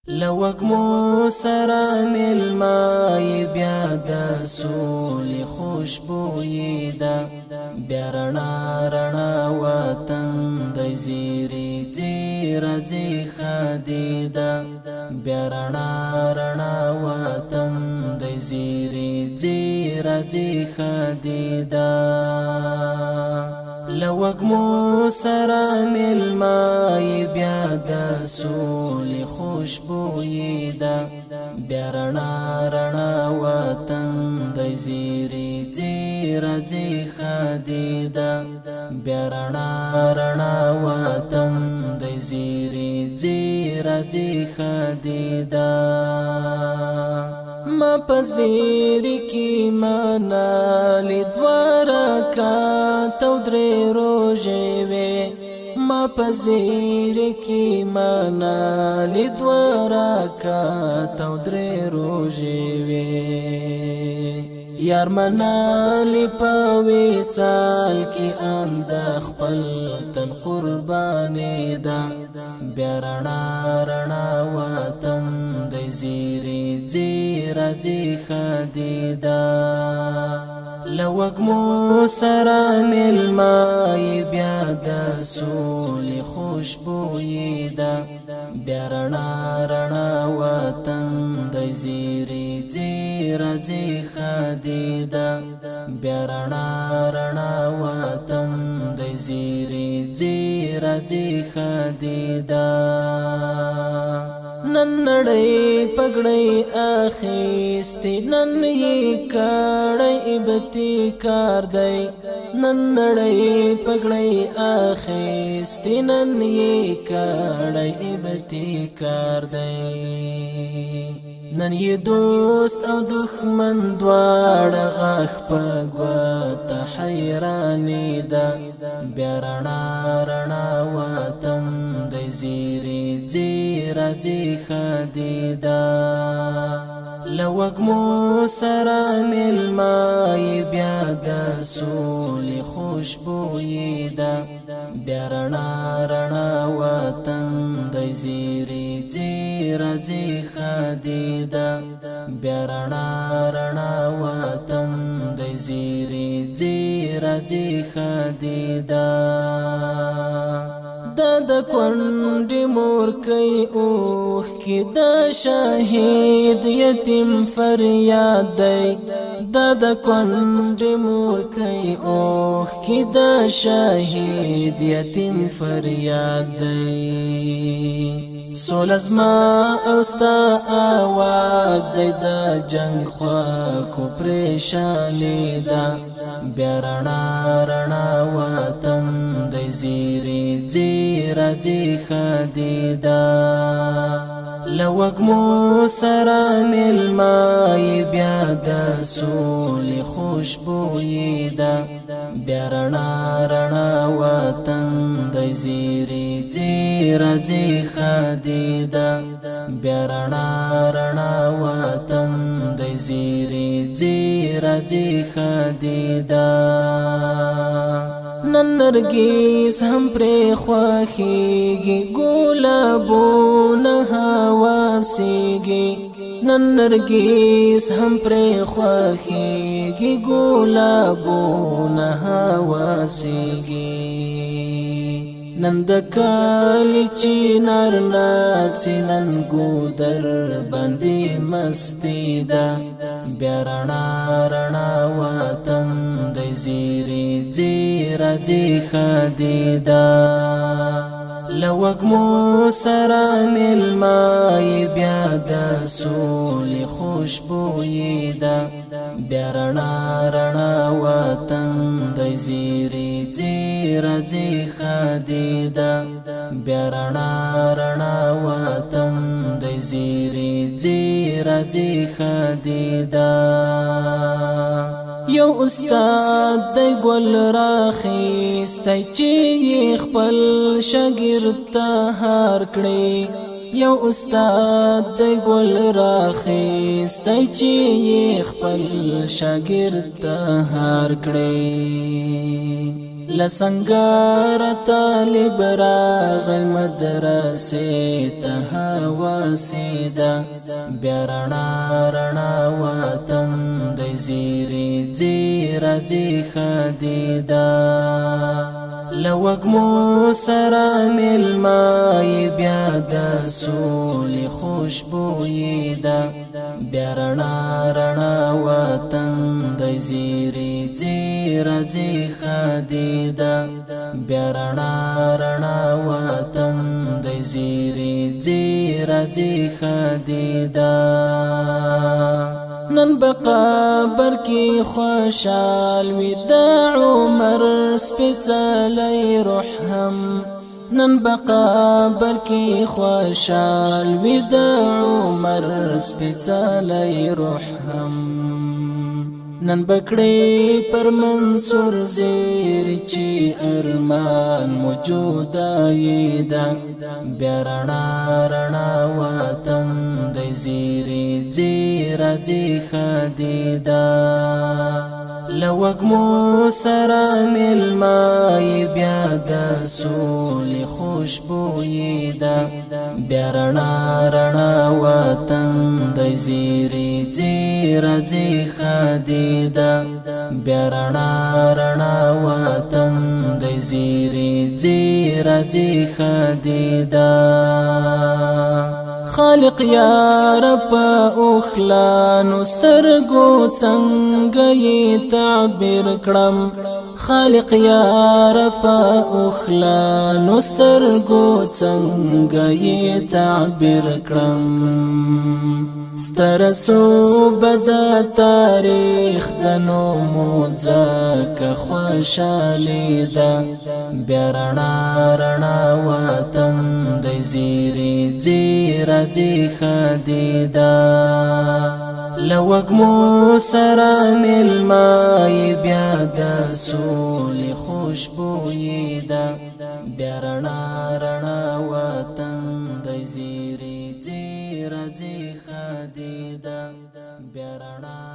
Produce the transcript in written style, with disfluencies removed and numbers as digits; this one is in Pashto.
لوګمو سره ملمای بیا د سولې خوشبوئی ده بیا رڼا رڼا وطن د زیری زیره زی خدیده بیا رڼا رڼا وطن د زیری زیره زی خدیده لوګمو سره ملمای بیا د سولې خوشبوئی ده بیا رڼا رڼا وطن د زیری زیره زی خدیده بیا رڼا رڼا وطن د زیری زیره زی خدیده ما پزیری کی منالی دوارا کا تو درې روزې وې ما پزیری کی منالی دوارا کا تو درې روزې وې یار منالی په وصال کی اند خپل تن قربانی ده بیا رڼا رڼا وطن د زیری زیره زی خدیده لوګمو سره ملمای بیا د سولې خوشبوئی ده بیا رڼا رڼا وطن د زیری زیره زی خدیده بیا رڼا رڼا وطن د زیری زیره زی خدیده نن نړۍ پګړۍ اخیستی نن یې کړی ابتکار دی نن نړۍ پګړۍ اخیستی نن یې کړی ابتکار دی نن یې دوست او دښمن دواړه غاښ په ګوته حیرانې ده بیا رڼا رڼا وطن د زیری زیره زی خدیده لوګمو سره ملمای بیا د سولې خوشبوئی ده بیا رڼا رڼا وطن د زیری زیره زی خدیده بیا رڼا رڼا وطن د زیری زیره زی خدیده د کونډې مور کوي اوښ کې د شهید یتیم فریاد دی د کونډې مور کوي اوښ کې د شهید یتیم فریاد دی سوله زما او ستا آواز دی د جنګ خواښو پریشانې ده بیا رڼا رڼا وطن د زیری زیره زی خدیده لوګمو سره ملمای بیا د سولې خوشبوئی ده بیا رڼا رڼا وطن د زیری زیره زی خدیده بیا رڼا رڼا وطن د زیری زیره زی خدیده نن نرګیس هم پرې خوښیږي ګلابونه هواسیږي نن نرګیس هم پرې خوښیږي ګلابونه هواسیږي نن د کالی چینار ناڅي نن ګودر باندې مستی ده بیا رڼا رڼا وطن د زیری زیره زی خدیده لوګمو سره ملمای بیا د سولې خوشبوئی ده بیا رڼا رڼا وطن د زیری زیره زی خدیده بیا رڼا رڼا وطن د زیری زیره زی خدیده یو استاد دی ګل راخیستی چې خپل شاګرد ته هار کړي یو استاد دی ګل راخیستی چې خپل شاګرد ته هار کړي لسنگار طالب راغی مدرسې ته حواسیدا بیا رڼا رڼا وطن دی زیری زیرا زی خدیدا لوګمو سره ملمای بیا د سولې خوشبویی ده بیا رڼا رڼا وطن دی زیری زیرا زی خدیدا بیا رڼا رڼا وطن دی زیری زیرا زی خدیدا نن بقبر کی خوشال وی د عمر سپیڅلی روح هم نن بقبر کی خوشال وی د عمر سپیڅلی روح هم نن بکړی پر منصور زیر چی ارمان موجودای دا بیا رڼا رڼا وطن دی زیری زیرا زی خدیدا لوګمو سره ملمای بیا د سولې خوشبویی ده بیا رڼا رڼا وطن دی زیری زیرا زی خدیدا بیا رڼا رڼا وطن دی زیری زیرا زی خدیدا خالق یار په اوخلانو سترګو څنګه یې تعبیر کړم خالق یار په اوخلانو سترګو څنګه یې تعبیر کړم سترسو بدا تاریخ د نومو ځکه خوشالي ده بیا رڼا رڼا وطن دی زیری زیرا زی خدیدا لوګمو سره ملمای بیا د سولې خوشبویی ده بیا رڼا رڼا وطن دی زیری زیرا زی خدیدا بیا رڼا